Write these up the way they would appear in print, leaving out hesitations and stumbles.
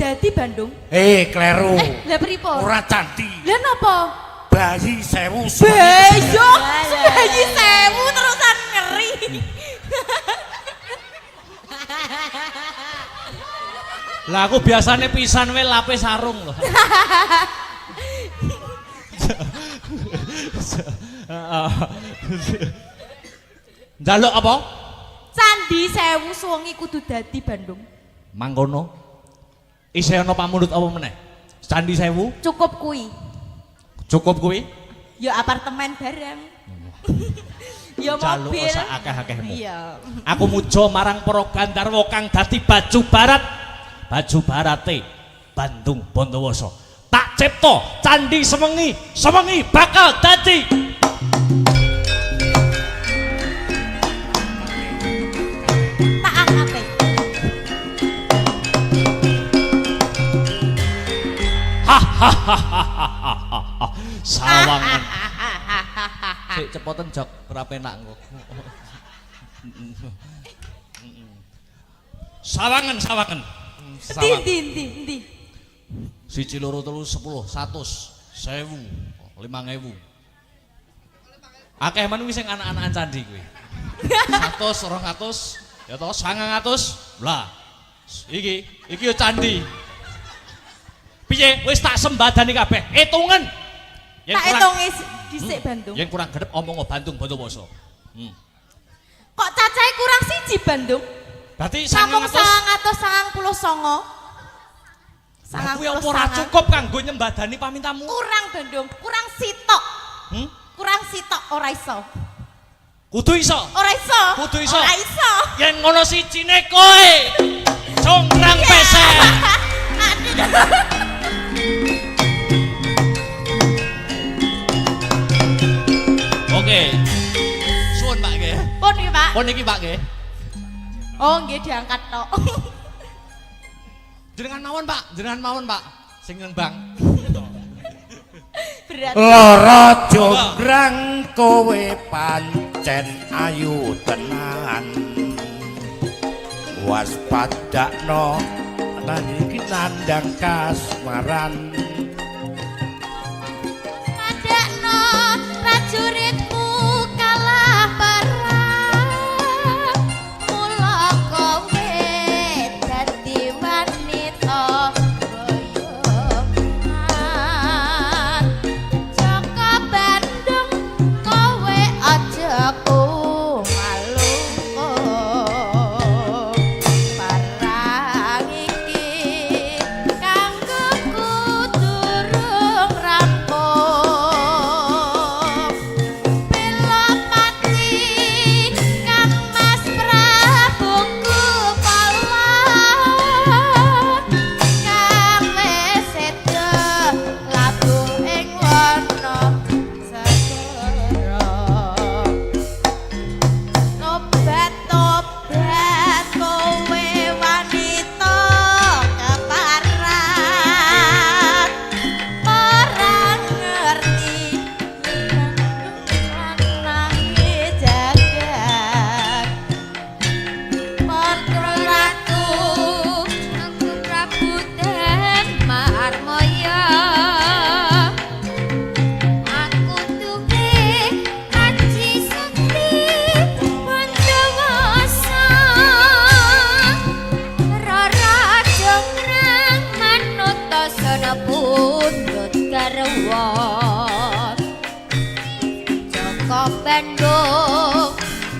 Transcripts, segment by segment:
dadi Bandung. Kleru. Lah pripun? Ora candi. Lah napa? Bayi 1000. Beyo. Bayi 1000 terusan ngeri. Lah aku biasanya pisan wae lape sarung loh. Njaluk apa? Candi 1000 suwengi kudu dadi Bandung. Mangkono. Isih ana pamundhut apa meneh? Candi 1000? Cukup kuwi. Cukup kuwi? Ya apartemen bareng. Ya Njaluk mobil. sak akeh-akehmu. Iya. Aku muja marang para Gandharwa kang dadi baju barat. Baju barate Bandung Bondowoso. Tak cipta candi semengi, semengi bakal dadi. Tak angate. Sawangan. Sik cepoten jok ora penak engko. Sawangan, sawangan. Ndi. 1 2 3 10 100 1000 5000. Akeh men kuwi sing anak-anakan candi kuwi. 100 200 ya toh 900. Lah. Iki yo candi. Piye wis tak sembadani kabeh. Hitungan. Tak hitunge dhisik Bandung. Yen kurang gedep omong Bandung Bondowoso. Kok cacahe kurang siji Bandung? Berarti Sampung 999. 999. Aku ya ora cukup kanggo nyembadani pamintamu. Kurang Bandung, kurang sitok. Kurang sitok ora iso. Kudu iso. Ora iso. Kudu iso. Ora iso. Yen ngono sijine kowe. Congkrang pesek. Oke. Suwun Pak nggih. Pun iki Pak. Pun iki Pak nggih. Oh nggih diangkat tok. Jenengan mawon Pak. Sing nembang. Berat. Lara jonggrang kowe pancen ayu tenan. Waspadakno lan iki nandang kasmaran. Padakno prajuritmu kalah perang. Mula kowe dadi wanita boyongan. Jaka Bandung kowe aja malu. Parang iki kanggo durung rampung. Bela mati Kang Mas Prabuku palang. Kang wis seda labuh ing wana segara. Tobat kowe wanita keparat. Ora ngerti nanangi jagat. Margratu aku Prabu Den Marmoya. Aku duwe aji sakti Bondowoso. Rara jonggrang manut tasana pundhut garwa. Jaka Bandung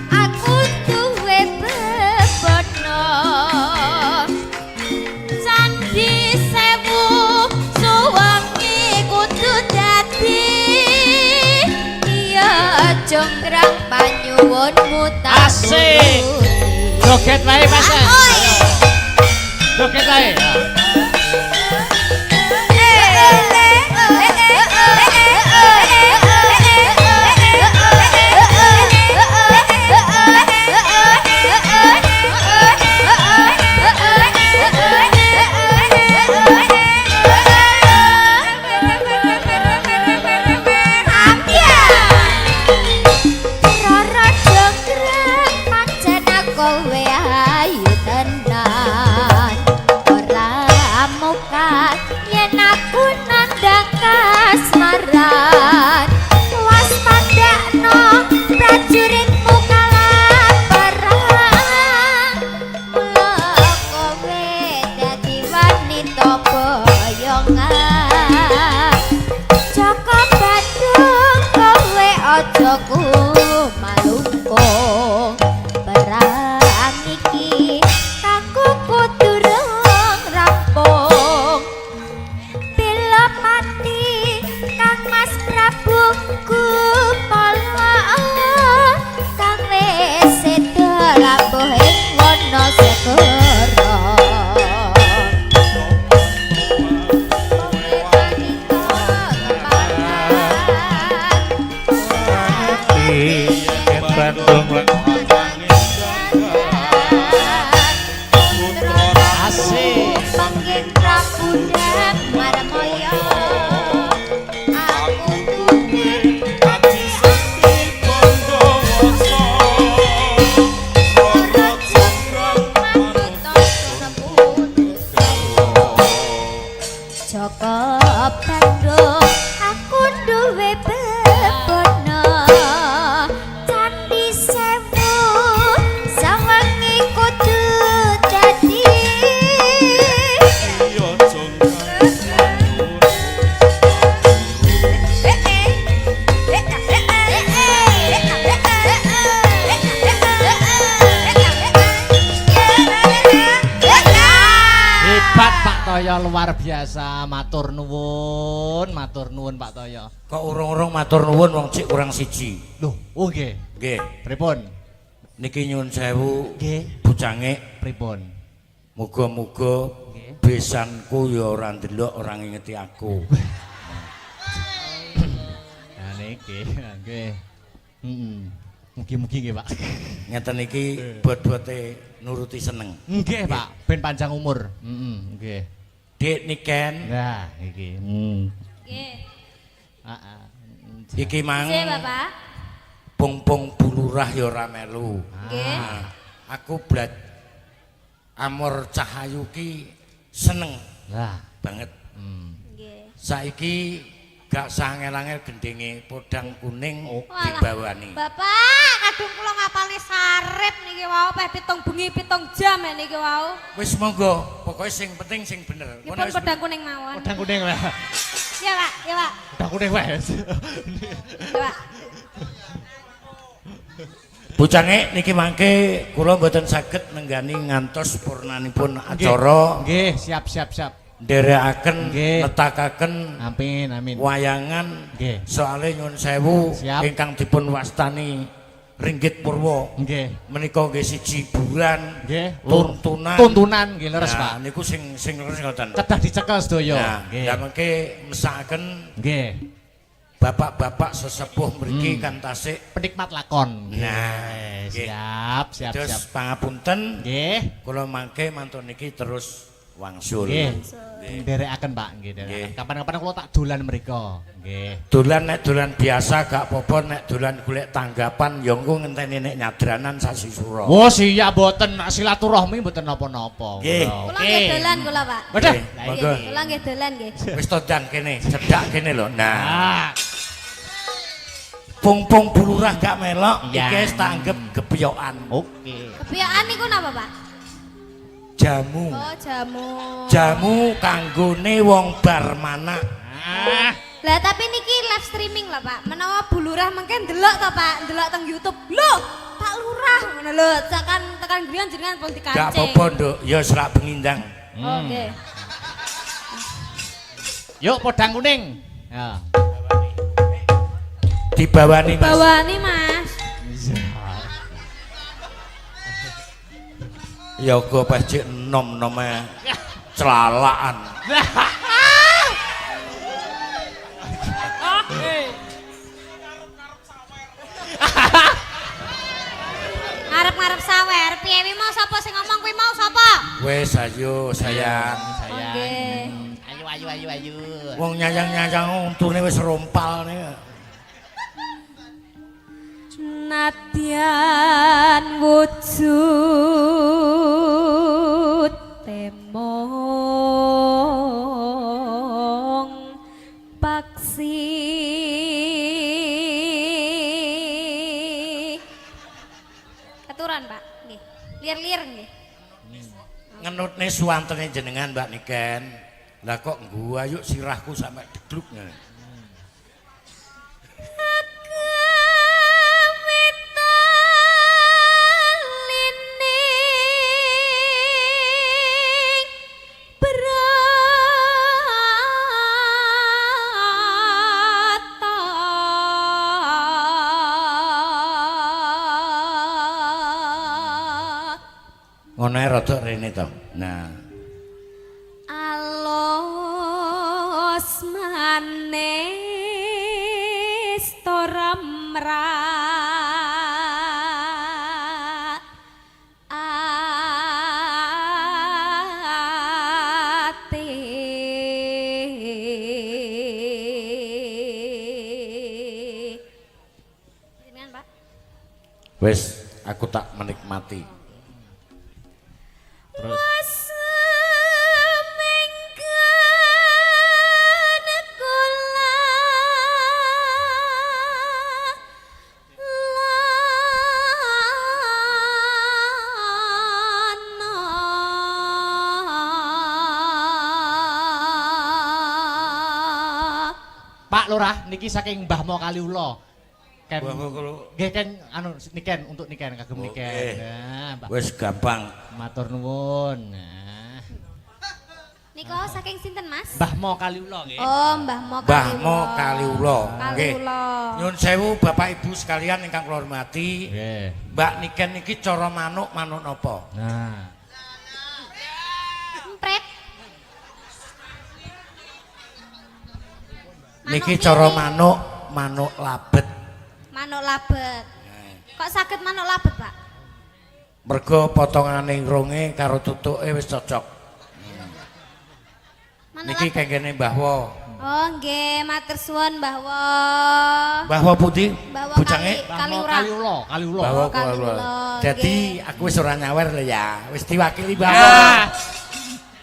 aku duwe bebana. Candi 1000 suwengi kudu dadi. Iya jonggrang panyuwunmu tak Asik. Joget wae Mas. Ayo. Joget wae. Rara jonggrang pancen kowe ayu tenan. Ora yen Bandung Asik. Panggih Prabu Marmoyo. Aku Joko Bandung, aku duwe bebono Candi Sewu, sawangi kudu dadi Hebat Pak Toyo luar biasa. Matur nuwun Pak Toyo. kok urung-urung matur nuwun wong cik kurang siji. Loh, oh nggih. Nggih, Pripun? niki nyuwun sewu Nggih. bujange Pripun? muga-muga Nggih. besanku ya ora ndelok ora ngingeti aku. Nah niki, nggih. Heeh. Mugi-mugi nggih, Pak. Ngeten iki bot-bote nuruti seneng. Nggih, Pak. Ben panjang umur. Heeh, nggih. Dik Niken, Nah, iki. Nggih. Heeh. iki mang Nggih, Bapak. pung-pung bulurah ya ora melu. Nggih. Nah, aku blat Amor Cahayu ki seneng Lah. banget. Nggih. Saiki gak sangel-angel gendenge podang kuning Walah, dibawani. Bapak, kadung kula ngapalne sarip niki wau peh 7 bengi 7 jam ya niki wau. Wis monggo, pokoke sing penting sing bener. Nipun pedang kuning mawon. Podang kuning lah. Ya, Pak. Ya, Pak. Podang kuning wes. Ya, Pak. Bucange niki mangke kula mboten saged nenggani ngantos purnanipun acara Nggih, siap. nderekaken Nggih. netakaken Amin, amin. wayangan Nggih. soale nyuwun sewu Siap. ingkang dipun wastani Ringgit Purwa Nggih. menika nggih siji hiburan Nggih. tuntunan Tuntunan nggih leres, Nah, Pak. niku sing leres ngoten. Cedah dicekel sedaya. Nah, Nggih. ya mengke mesakaken Nggih. bapak-bapak sesepuh mriki kan tasik. Penikmat lakon. Nah, nggih. siap. Terus pangapunten Nggih. kula mangke mantun niki terus wangsul. Nggih. Nggih. Nderekaken, Pak, nggih, nderekaken. Nggih. Kapan-kapan kula tak dolan mriko. Nggih. Dolan nek dolan biasa gak apa-apa nek dolan golek tanggapan ya engko ngenteni nek nyadranan sasi sura. Oh, siap mboten silaturahmi mboten napa-napa. Nggih. Kula nggih dolan kula, Pak. Waduh. Nggih, Lah monggo. iki. Kula nggih dolan nggih. Wis todang kene, cedak kene lho. Nah, Ah, pung-pung bulurah gak melok Iya. iki wis tak anggap gepyokan. oke. Kepiakan niku napa, Pak? Jamu. Oh, jamu. Jamu kanggone wong bar manak. Ah, Lah tapi niki live streaming lah, Pak. Menawa bulurah mengke ndelok to, Pak. Ndelok teng YouTube. Loh, Pak Lurah ngono lho. Tekan griyan jenengan pun dikancing. Gak apa-apa, Nduk. Ya serak pengindang. Oke. Yuk podang kuning. Ya. Dibawani, Mas. Bawani, Mas. Ya go pecik nom-nome celalaan. Ngarep-ngarep sawer. Piye wi mau sapa sing ngomong kuwi mau sapa? Wes ayo sayang. Sayang. Oke. Ayu. Wong nyayang-nyayang untune wis rompal nih. Nadyan wujud temong paksi keturan, Pak. Nggih. Lir-lir nggih. Ngenutne suwantene jenengan Mbak Niken. Lah kok ngguwa yuk sirahku sampe degluk. Ngono ae rada rene to. Nah, Alos manis toramra Wis aku tak menikmati. Terus Pak Lurah niki saking Mbah Mo Kaliula. Ken nggih Ken anu niken untuk niken kagem niken. Nah, Mbak. Wis gampang. Matur nuwun. Nah. Niko saking sinten Mas? Mbah Mo Kaliula nggih. Oh, Mbah Mo Mbah Mo Kaliula. Nggih. Kaliula. Nyuwun sewu Bapak Ibu sekalian ingkang kula hormati. Nggih. Mbak Niken niki cara manuk napa? Nah. Empret. Niki cara manuk labet. Manuk labet. Kok saged manuk labet, Pak? Mergo potongane irunge karo tutuke wis cocok. Manuk Niki labet. kengkene Mbah Wo. Oh, nggih, matur suwun Mbah Wo. Mbah Wo pundi? Mbah Wo Bujange? Kaliura. Kaliula. Mbah Wo Kaliula. Dadi aku wis ora nyawer lho ya. Wis diwakili Mbah Wo. Ah.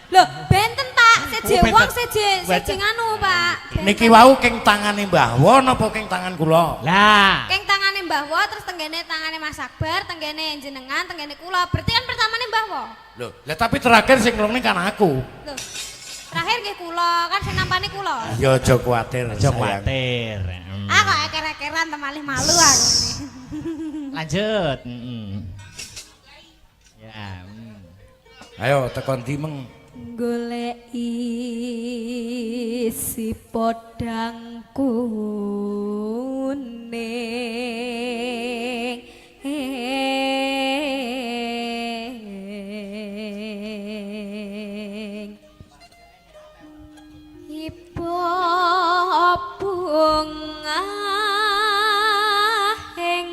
Loh, benten Pak, seje Oh, benten. wong seje nganu Pak. Benten. Niki wau keng tangane Mbah Wo napa keng tangan kula? Lah. Keng tangane Mbah Wo, terus tenggene tangane Mas Akbar, tenggene jenengan, tenggene kula. Berarti kan pertamane Mbah Wo. Loh, lah tapi terakhir sing nglungne kan aku. Loh. Terakhir nggih kula, kan sing nampani kula. Ya aja kuwatir, Aja sayang. kuwatir. Ah kok eker-ekeran temalih malu aku ini. Lanjut. Ya. Ayo tekan ndi meng. Golek isi podang kuning ipo bunga ing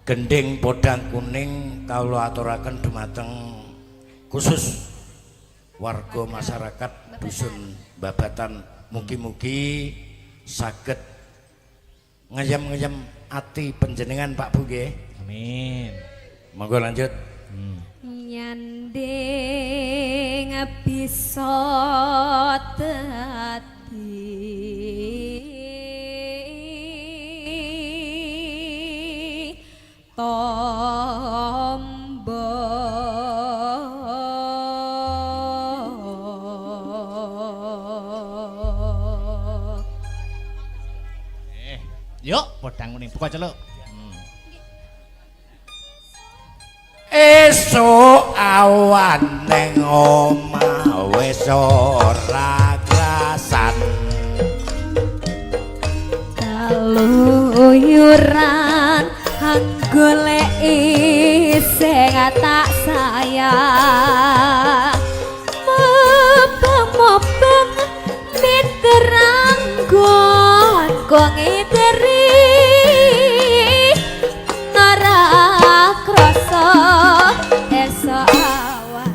Gending podang kuning kawula aturaken dumateng khusus warga masyarakat dusun Babatan, mugi-mugi saged ngeyem-ngeyem ati panjenengan Pak Bu nggih. Amin. Monggo lanjut. Nyanding bisa dadi tombo Yuk, podang kuning buka celuk. Esuk awan ning omah wis ora krasan. kaluyuran goleki sing tak sayang mobeng miterang kok ngiteri ora krasa esok awan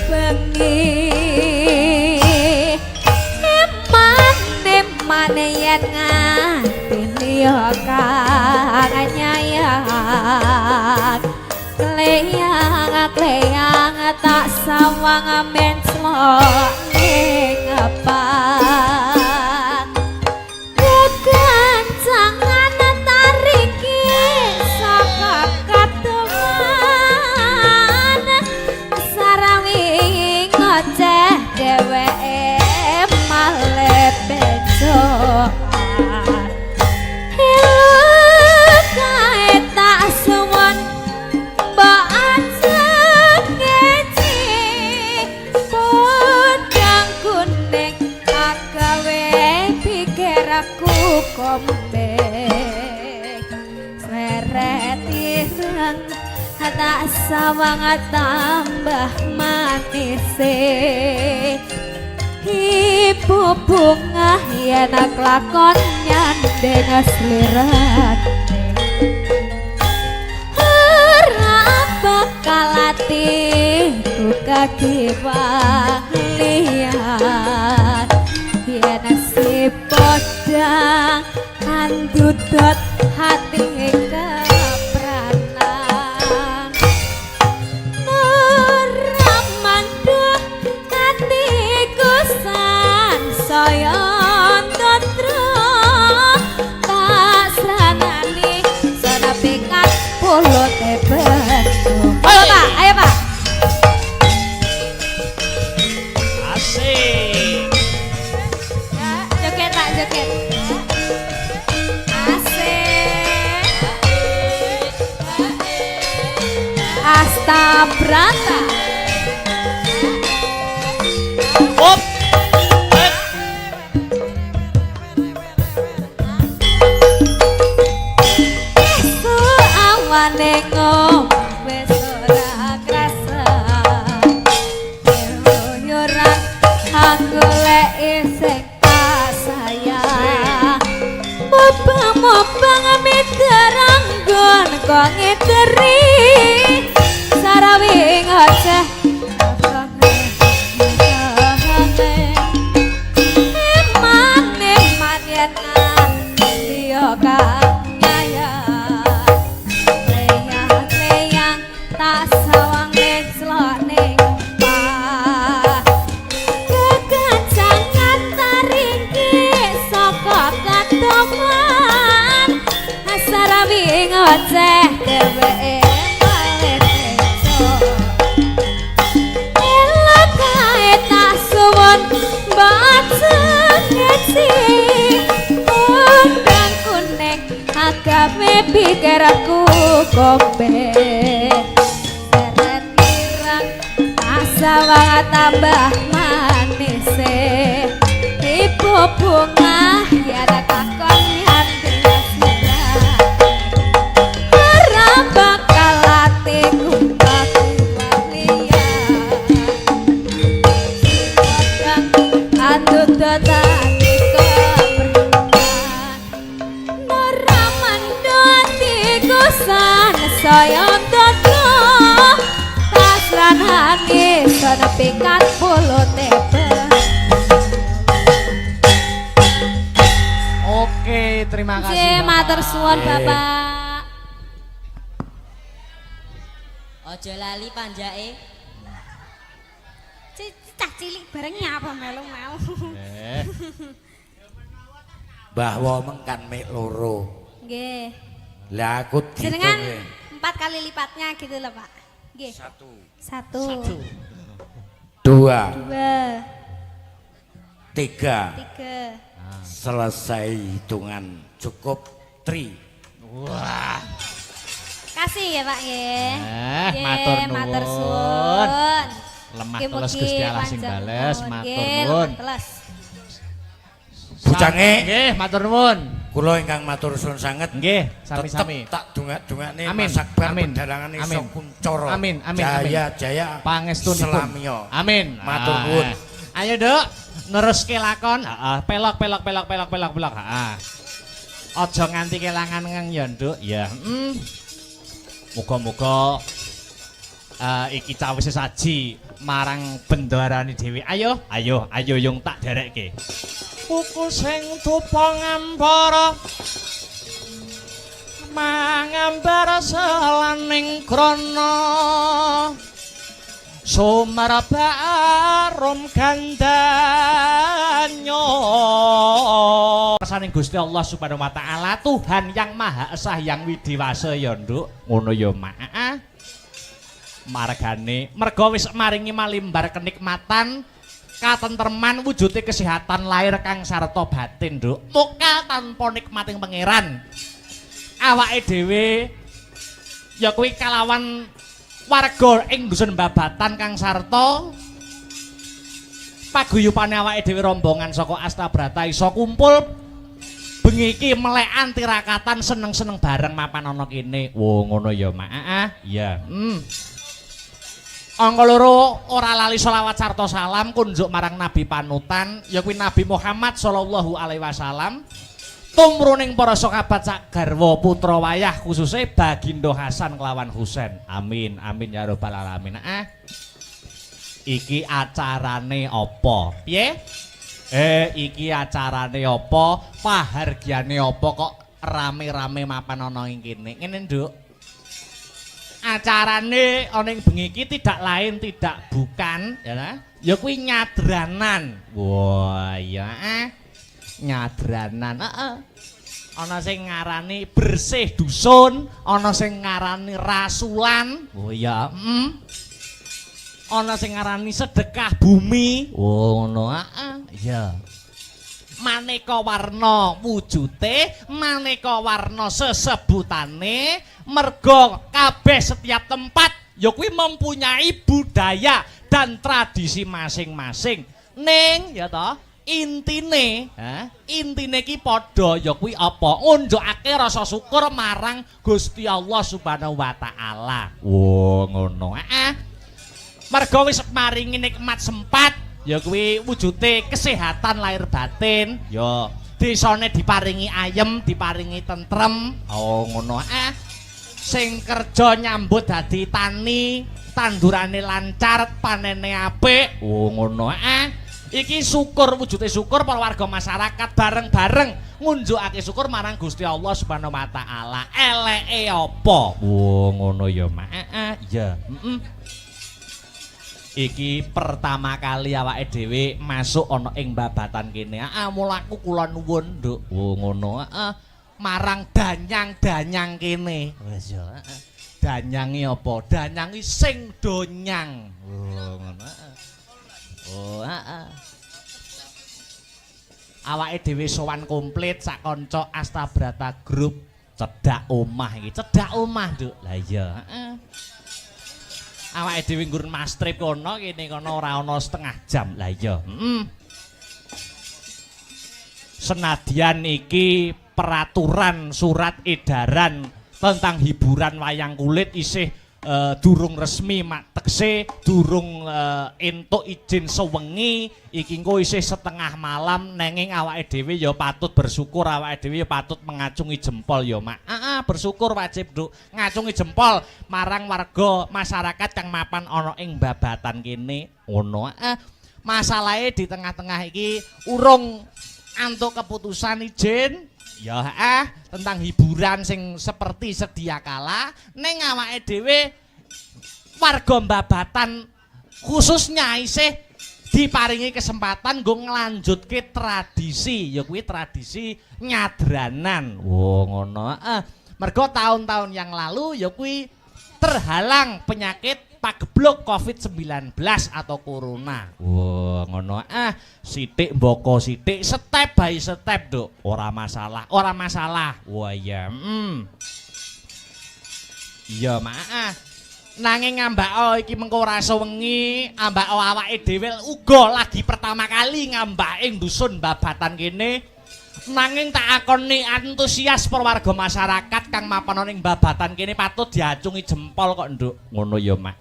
bengi eman yen nganti yo kang nyayang kleyang tak sawang menclok ning apa kekancangan tariki saka kateman sarangi ngoceh dheweke malih becok kombek seret ireng tak sawang tambah matise ibu bunga yen kelakon nyandeng aslirat ora dadi walian yen si podang andudot hati kepranan nuramanduh hatiku san saya tatra tak sanani sana pikat puluh teben ayo pak Asik. joget tak joget asik Astabrata Up. Su awane ngom wis ora krasa yoran aku lek isih sayang mobang miterang gon kok ngiteri sarawi ngoceh eman yen dia kang nyayang tak sawang slok ning pah kekancangan taringki saka katoman sarawi ngoceh dheweke malih tejo elok kae tak suwun baca ngeci undang kuning agawe pikirku kombe seret irang asawang tambah manis ibu bunga ya ada kakon hati ora bakal atiku aku walian andut dadi keperluan nuraman atiku san saya tata tasran hati sana pikat puluh teben. Oke, terima kasih. Oke, Bapak. matur suwun Bapak. Ojo lali panjake. Cah cilik bareng nyapa melu-melu. Bahwa mengkan mek loro. Nggih. Lah aku Jenengan dihitung 4 kali lipatnya gitu loh, Pak. Nggih. 1 2 2 3 3 selesai hitungan cukup 3. Wah. Kasih ya, Pak nggih. Nggih, matur matur nuwun. suwun. Lemah Nggih, teles mugi Gusti Allah sing panjang bales, umur. matur Nggih, nuwun. lemah teles. Bujange. Nggih, matur nuwun. Kula ingkang matur suwun sanget. Nggih, Tetep sami-sami. tak dongak-dongakne Amin, Mas Akbar amin, pedalangan iso amin. kuncoro. Amin, amin, Jaya jaya Pangestunipun. Selamio. Amin. Matur Ah, nuwun. Ayo, Duk. Neruske lakon. Heeh, pelok. Heeh. Aja nganti kelangan ngeng ya, Nduk. Ya. Muga-muga iki cawis saji marang bendarane dhewe. Ayo yung tak derekke. Puku sing tupa ngambara mangambara selaning krana sumarba arum gandanya kesaning Gusti Allah Subhanahu wa taala Tuhan yang Maha Esa yang Widiwasa ya Nduk ngono ya Mak margane merga wis maringi malimbar kenikmatan katentreman wujude kesehatan lahir kang sarta batin Nduk muka tanpa nikmating pangeran awake dhewe ya kuwi kalawan warga ing dusun babatan kang sarta paguyupane awake dhewe rombongan saka Astabrata iso kumpul bengi iki melekan tirakatan seneng-seneng bareng mapan ana kene. Wo ngono ya Mak. Iya. Angka loro ora lali selawat sarta salam kunjuk marang Nabi panutan ya kuwi Nabi Muhammad sallallahu alaihi wasallam. Tumruning para sahabat sak garwa putra wayah khususe Bagindo Hasan kelawan Husain. Amin amin ya rabbal alamin. iki acarane apa? Piye? Iki acarane apa? Pahargyane apa kok rame-rame mapan ana ing kene? Ngene, Nduk. Acarane ana ing bengi iki tidak lain tidak bukan ya ta? Ya kuwi nyadranan. Wah, iya nyadranan. Heeh. Ana sing ngarani bersih dusun, ana sing ngarani rasulan. Oh iya, ana sing ngarani sedekah bumi. Oh ngono, iya. Maneka warna wujute, maneka warna sesebutane, merga kabeh setiap tempat ya kuwi mempunyai budaya dan tradisi masing-masing. Ning ya toh, intine ki padha ya kuwi apa? Ngunjukake rasa syukur marang Gusti Allah Subhanahu wa taala. Oh ngono. Merga wis maringi nikmat sempat ya kuwi wujude kesehatan lahir batin, ya desane diparingi ayem, diparingi tentrem. Oh ngono. Sing kerja nyambut dadi tani, tandurane lancar, panene apik. Oh ngono. Iki syukur, wujude syukur para warga masyarakat bareng-bareng ngunjukake syukur marang Gusti Allah Subhanahu wa taala. Eleke apa? Oh ngono ya, Mak. Ya. Iki pertama kali awake dhewe masuk ana ing babatan kene. Mulaku kula nuwun, Nduk. Oh ngono. Marang danyang-danyang kene. Wis ya. Danyange apa? Danyangi sing donyang. Oh ngono. Oh, awake dhewe sowan komplit sak kanca Astabrata Group cedhak omah iki. Cedhak omah, Nduk. Lah iya, awake dhewe nggur mas trip kono kene kono ora ana setengah jam. Lah iya. Senadyan iki peraturan surat edaran tentang hiburan wayang kulit isih durung resmi mak tekse durung entuk izin sewengi iki engko isih setengah malam nenging awake dhewe ya patut bersyukur awake dhewe ya patut mengacungi jempol ya mak bersyukur wajib Nduk ngacungi jempol marang warga masyarakat kang mapan ana ing babatan kene ngono masalahe di tengah-tengah iki urung antuk keputusan izin ya tentang hiburan sing seperti sedia kala ning awake dhewe warga babatan khususnya isih diparingi kesempatan nggo nglanjutke tradisi ya kuwi tradisi nyadranan. Oh ngono. Mergo tahun-tahun yang lalu ya kuwi terhalang penyakit pagebluk COVID-19 atau corona. Wah, ngono. Sithik mboko sithik, step by step, Nduk. Ora masalah, ora masalah. Wah, iya. Iya, Mak. Nanging ngambak iki mengko ora sewengi, ambak awake dhewe uga lagi pertama kali ngambak ing dusun babatan kene. Nanging tak akoni antusias warga masyarakat kang mapan ning babatan kene patut diacungi jempol kok Nduk. Ngono ya, Mak.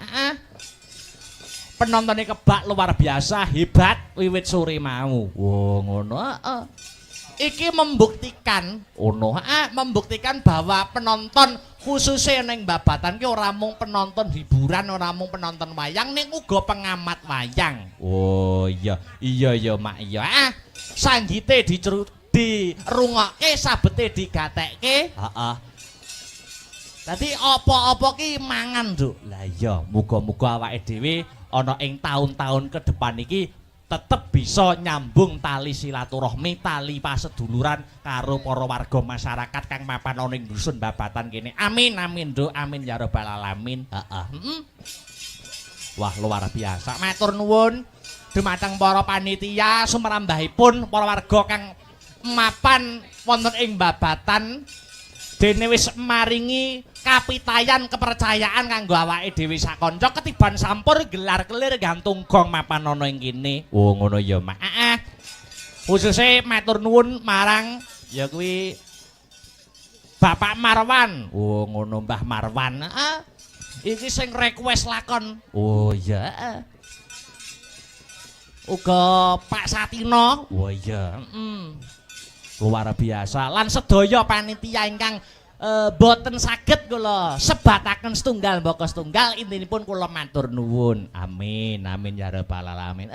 Penontone kebak luar biasa, hebat wiwit sore mau. Wah, ngono. Iki membuktikan membuktikan bahwa penonton khususnya ning babatan ki ora mung penonton hiburan, ora mung penonton wayang ning uga pengamat wayang. Oh iya, iya ya, Mak. Iya. Sanggite dirungokke sabete digatekke. Heeh. Dadi apa-apa ki mangan, Nduk. Lah iya, muga-muga awake dhewe ana ing tahun-tahun ke depan iki tetep bisa nyambung tali silaturahmi, tali paseduluran karo para warga masyarakat kang mapan ana ing dusun babatan kene. Amin amin, Nduk. Amin ya rabbal alamin. Heeh. Wah, luar biasa. Matur nuwun dumateng para panitia sumrambahipun para warga kang mapan wonten ing babatan dene wis maringi kapitayan kepercayaan kanggo awake dhewe sakanca ketiban sampur gelar-kelir gantung gong mapan ana ing kene. Oh ngono ya, Mak. Khususe matur nuwun marang ya kuwi Bapak Marwan. Oh ngono, Mbah Marwan. Iki sing request lakon. Oh iya. Uga Pak Satino. Oh iya. Luar biasa lan sedaya panitia ingkang boten saged kula sebataken setunggal mbaka setunggal intinipun kula matur nuwun. Amin amin ya rabbal alamin.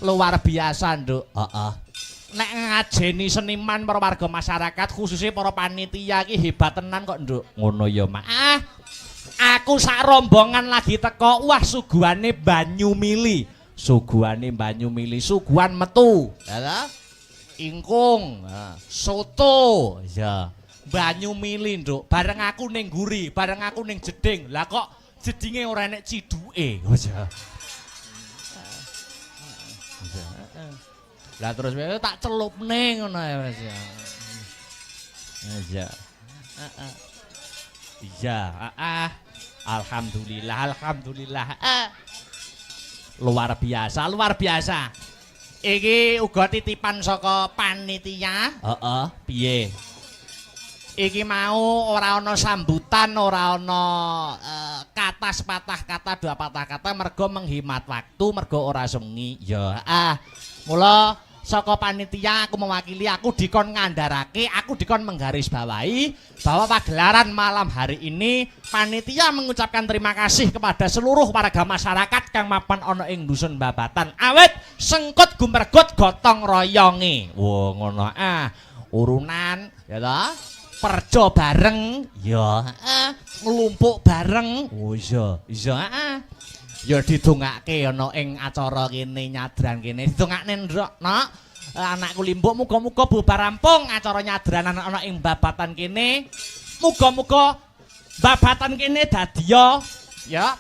Luar biasa, Nduk. Heeh. Nek ngajeni seniman para warga masyarakat khususnya para panitia iki hebat tenan kok, Nduk. Ngono ya, Mak. Aku sak rombongan lagi teko, wah suguhane banyu mili. Suguhane banyu mili, suguhan metu. Ya ingkung, soto, ya. Banyu mili, Nduk. Bareng aku ning guri, bareng aku ning jeding. Lah kok jedinge ora enek ciduke. Ya. Lah terus tak celupne ngono ya Mas ya. Iya. Iya, alhamdulillah, alhamdulillah. Luar biasa, luar biasa. Iki uga titipan saka panitia. Heeh, piye? Iki mau ora ana sambutan, ora ana kata sepatah kata dua patah kata mergo menghemat waktu, mergo ora sengi. Ya, mula saka panitia aku mewakili, aku dikon ngandharake, aku dikon menggarisbawahi bahwa pagelaran malam hari ini panitia mengucapkan terima kasih kepada seluruh warga masyarakat kang mapan ana ing dusun Babatan. Awit sengkut gumergut gotong royonge. Wo ngono urunan ya toh. Perjo bareng ya nglumpuk bareng. Oh iya, iya. Ya didongake ana ing acara kene nyadran kene. Didongakne nduk, Nok. Anakku limbuk muga-muga bubar rampung acara nyadranan ana ing Babatan kene. Muga-muga Babatan kene dadiya ya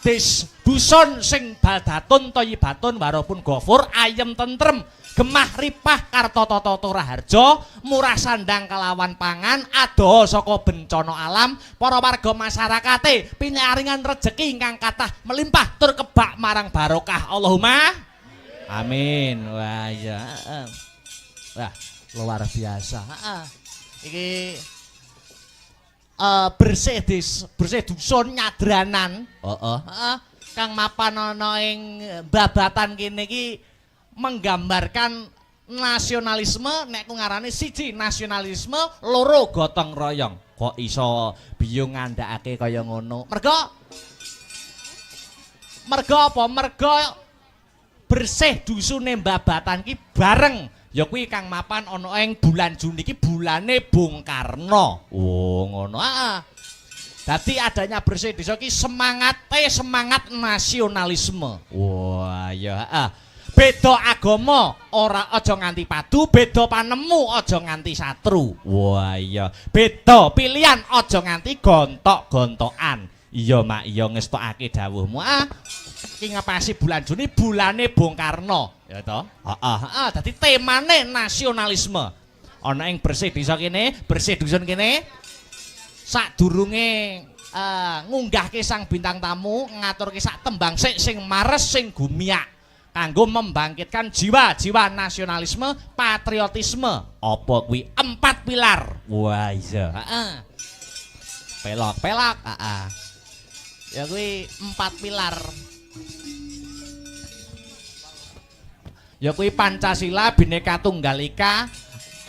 dusun sing baldatun thayyibatun warapun ghafur ayem tentrem. Gemah ripah karta tata raharja murah sandang kelawan pangan adoh saka bencana alam para warga masyarakate pinaringan rejeki ingkang kathah melimpah tur kebak marang barokah Allahumma amin. Wah ya wah luar biasa. Iki bersih dusun nyadranan kang mapan ana ing Babatan kene iki menggambarkan nasionalisme, nek ku ngarane siji nasionalisme, loro gotong royong. Kok iso biyung ngandhakake kaya ngono? Mergo apa? Mergo bersih dusune Babatan ki bareng ya kuwi kang mapan ana ing bulan Juni iki bulane Bung Karno. Oh, ngono. Dadi adanya bersih desa ki semangat nasionalisme. Wah, ya. Beda agama ora aja nganti padu, beda panemu aja nganti satru. Wah iya, beda pilihan aja nganti gontok-gontokan. Iya Mak, iya ngestokake dawuhmu. Iki ngepasi bulan Juni bulane Bung Karno, ya toh? Heeh, dadi temane nasionalisme. Ana ing bersih desa kene, bersih dusun kene. Sadurunge ngunggahke sang bintang tamu, ngaturke sak tembang sing mares sing gumiak. Kanggo membangkitkan jiwa-jiwa nasionalisme, patriotisme. Apa kuwi 4 pilar. Wah iya, pelok-pelok, ya kuwi 4 pilar. Ya kuwi Pancasila, Bhinneka Tunggal Ika,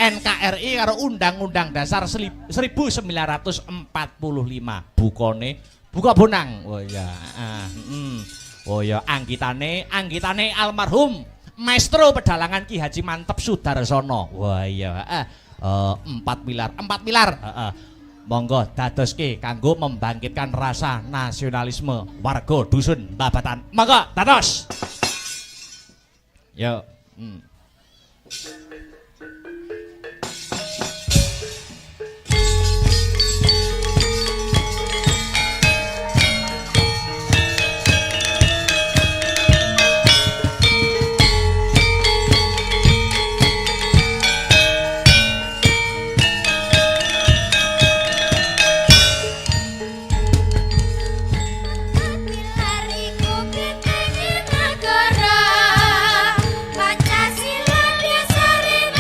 NKRI karo Undang-Undang Dasar 1945. Bukane, buka bonang. Oh iya, oh ya anggitane almarhum Maestro Pedalangan Ki Haji Mantep Sudarsono. Wah iya 4 pilar. Monggo dadoske kanggo membangkitkan rasa nasionalisme warga dusun Babatan. Monggo dados. Yo. Pancasila dasare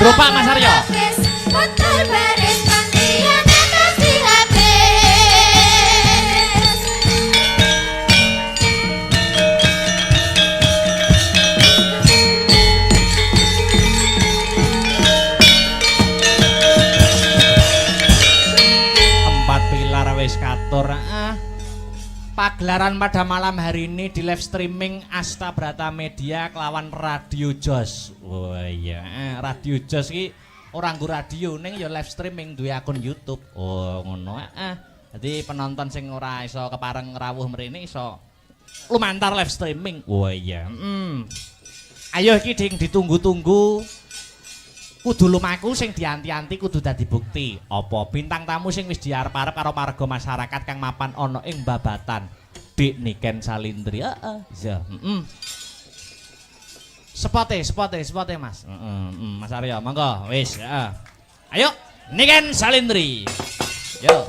Geropak Mas Aryo. Motor baris pantian terus dihabis. Empat pilar wis katur. Pagelaran pada malam hari ini di live streaming Asta Brata Media kelawan Radio Jos. Oh iya, Radio Jos ki ora nggo radio ning ya live streaming duwe akun YouTube. Oh ngono. Jadi penonton sing ora iso kepareng rawuh mrene iso lumantar live streaming. Oh iya. Ayo iki ding ditunggu-tunggu. Kudu lumaku sing dianti-anti kudu dadi bukti. Apa bintang tamu sing wis diarep-arep karo marga masyarakat kang mapan ana ing babatan Dik Niken Salindri. Iya, Spote Mas. Mas Aryo, monggo wis, Ayo, Niken Salindri. Yo.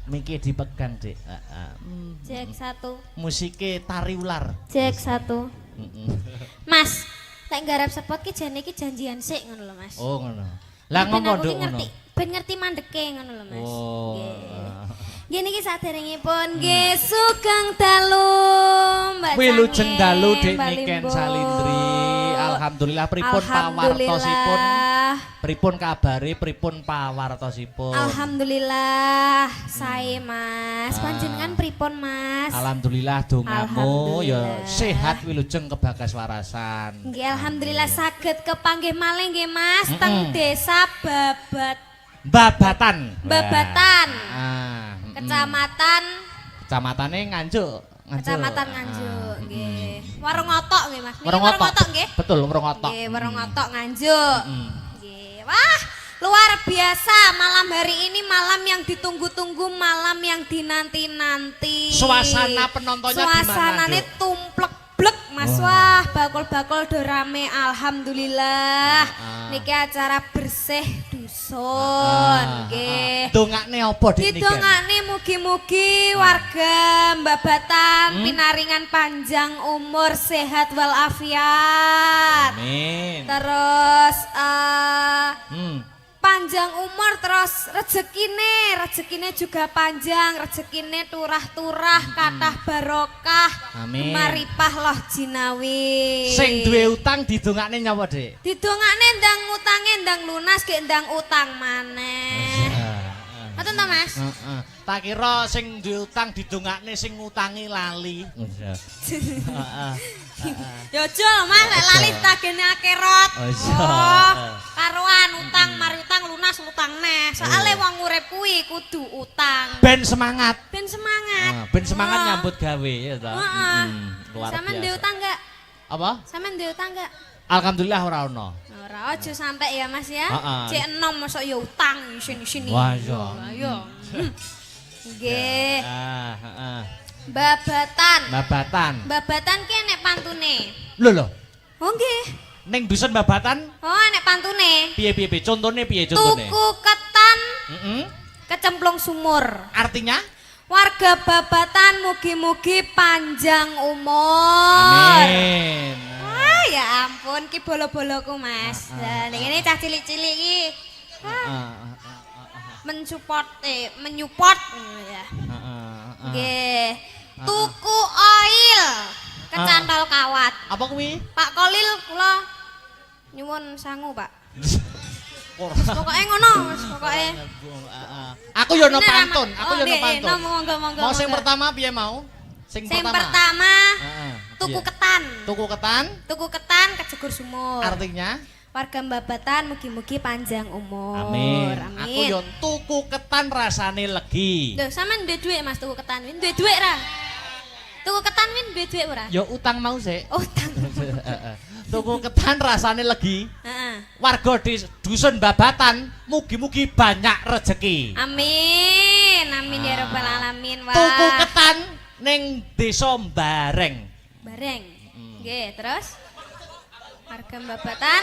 Miki dipegang, Dik. Cek 1. Musike tari ular. Cek 1. Mas, tak garap spot ki jane iki janjian sik ngono lho, Mas. Oh, ngono. Lah ngopo nduk ngono? Ben ngerti mandeke ngono lho, Mas. Oh. Nggih niki saderengipun nggih sugeng dalu Mbak Cange. Wilujeng dalu Dik Mbak Niken Limbo. Salindri. Alhamdulillah pripun pawartosipun? Pripun kabare, pripun pawartosipun? Alhamdulillah, sae Mas. Panjenengan pripun Mas? Alhamdulillah dongamu ya Alhamdulillah. sehat wilujeng kebagas warasan. Nggih alhamdulillah saged kepanggih malih nggih Mas teng desa Babatan. Babatan. Kecamatan. Kecamatan Kecamatane Nganjuk. Kecamatan Nganjuk nggih. Warung Otok nggih Mas. Niki Warung Warung Otok. Otok nggih. Betul, Warung Otok. Nggih, Warung Otok Nganjuk. Nggih. Wah, luar biasa malam hari ini malam yang ditunggu-tunggu, malam yang dinanti-nanti. Suasana penontonnya gimana, Suasanane Duk? tumplek-blek Mas. Wah, bakul-bakul do rame alhamdulillah. Niki acara bersih dusun nggih. Dongakne apa Dik Niken? Didongakne mugi-mugi warga Babatan pinaringan panjang umur, sehat walafiat. Amin. Terus panjang umur, terus rezekine juga panjang, rezekine turah-turah, kathah barokah, Amin. maripah loh jinawi. Sing duwe utang didongakne nyapa, Dik? Didongakne ndang utange ndang lunas, ge ndang utang maneh. Ngoten to, Mas? Heeh. Tak kira sing duwe utang didongakne sing ngutangi lali. Heeh. Ya aja, Mas, lek lali tagene akhirat. Oh, karuan utang mari utang lunas utang neh. Soale wong urip kuwi kudu utang. Ben semangat. Ben semangat. Ben semangat nyambut gawe ya toh. Heeh. Luar Sampeyan duwe biasa. utang enggak? Apa? Sampeyan duwe utang enggak? Alhamdulillah ora ono. Ora aja sampai ya, Mas ya. Heeh. Cek enom mosok ya utang sini-sini. Wah, iya. Ayo. Nggih. Heeh. Babatan. Babatan. Ki enek pantune. Lho. Oh nggih. Ning dusun Babatan Oh enek pantune. piye? Contone piye contone? Tuku ketan Heeh. kecemplung sumur. Artinya? Warga Babatan mugi-mugi panjang umur. Amin. Wah ya ampun ki bolo-boloku Mas. Lah ning kene cah cilik-cilik iki. Menyupport ya. Nggih. Tuku oil kecantol kawat. Apa kuwi? Pak Kolil kula nyuwun sangu, Pak. Ora. Pokoke ngono, Mas, pokoke. Aku yo no Bener, pantun, Mas. aku yo no nggih, pantun. monggo. Mau sing pertama piye mau? Sing pertama tuku ketan. Tuku ketan kejegur sumur. Artinya? Warga Babatan mugi-mugi panjang umur. Amin. Amin. Aku yo tuku ketan rasane legi. Lho, sampean duwe dhuwit Mas tuku ketan. Duwe dhuwit ra? Tuku ketan win duwe dhuwit ora? Ya utang mau sik. Utang. Tuku ketan rasane legi. Heeh. Warga di dusun Babatan mugi-mugi banyak rezeki. Amin. Amin ya rabbal alamin. Wah. Tuku ketan ning desa Bareng. Bareng. Nggih, terus warga Babatan,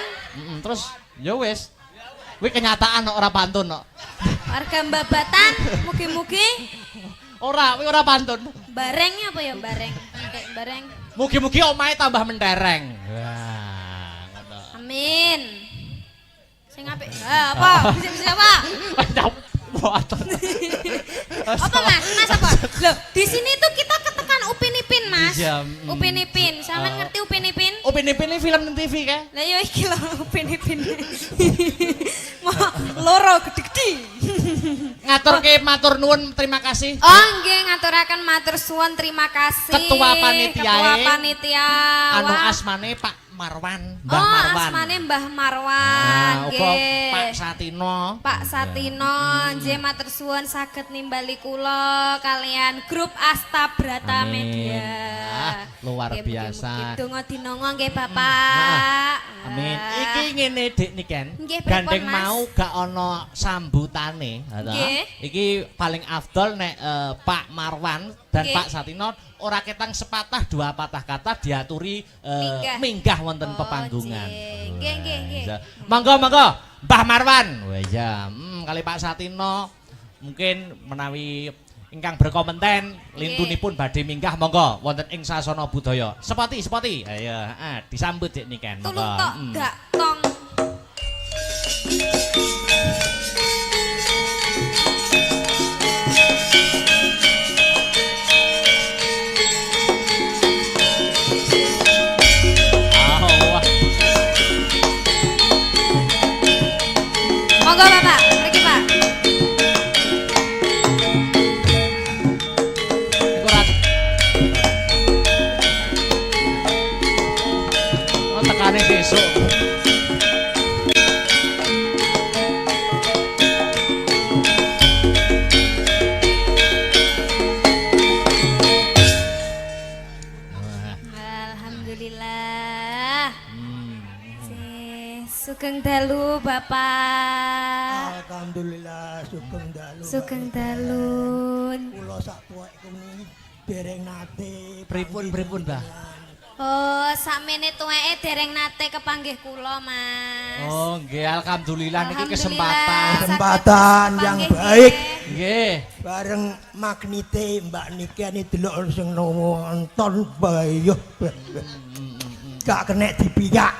Terus ya wis. Kuwi kenyataan kok ora pantun kok. warga Babatan mugi-mugi Ora, kuwi ora pantun. barengnya apa ya bareng? Kayak bareng. Mugi-mugi omahe tambah mentereng. Wah, ngono. Amin. Sing apik. Apa? Bisa apa? Apa Mas? Mas apa? Loh, di sini tuh kita ketekan Upin Ipin, Mas. Iya, Upin Ipin. Sampeyan ngerti Upin Ipin? Upin Ipin ini film TV kae. Lah yo iki lho Upin Ipin. Wah, loro gede-gede. Ngaturke matur nuwun, terima kasih. Oh, nggih ngaturaken matur suwun terima kasih. Ketua panitiae. Ketua panitia. Anu Wah. asmane Pak Marwan, Mbah Oh, Marwan. asmane Mbah Marwan. Nah, uga Nggih. Pak Satino. Pak Satino, nggih matur suwun saged nimbali kula kalian grup Astabrata Amin. Media. Ah, luar Nggih, biasa. mugi-mugi donga dinonga nggih Bapak. Amin. Ah. Iki ngene Dik Niken. Nggih, pripun, Gandeng Mas? mau gak ana sambutane, ta? Nggih. Iki paling afdol nek Pak Marwan dan Nggih. Pak Satino ora ketang sepatah dua patah kata diaturi Minggah. wonten Oh, pepanggungan. nggih, nggih, nggih. Iya. Monggo Mbah Marwan. Wah iya, kali Pak Satino mungkin menawi ingkang berkompeten lintunipun badhe minggah monggo wonten ing sasana budaya. Sepati. Ayo, disambut Dik Niken. Tulung tok dak tong. Monggo Bapak, mriki Pak. Iku rat. Oh, tekane besok. Alhamdulillah. Sugeng dalu Bapak. Alhamdulillah sugeng dalu. Sugeng dalun. Kula sak tuwek kene dereng nate. Pripun, Mbah? Oh, sakmene tuweke dereng nate kepanggih kula, Mas. Oh, nggih alhamdulillah niki Alhamdulillah. kesempatan. Kesempatan Saged yang kepanggih, baik. nggih. Nggih. Bareng magnite Mbak Niken delok sing nonton bayo. Gak kena dipiyak.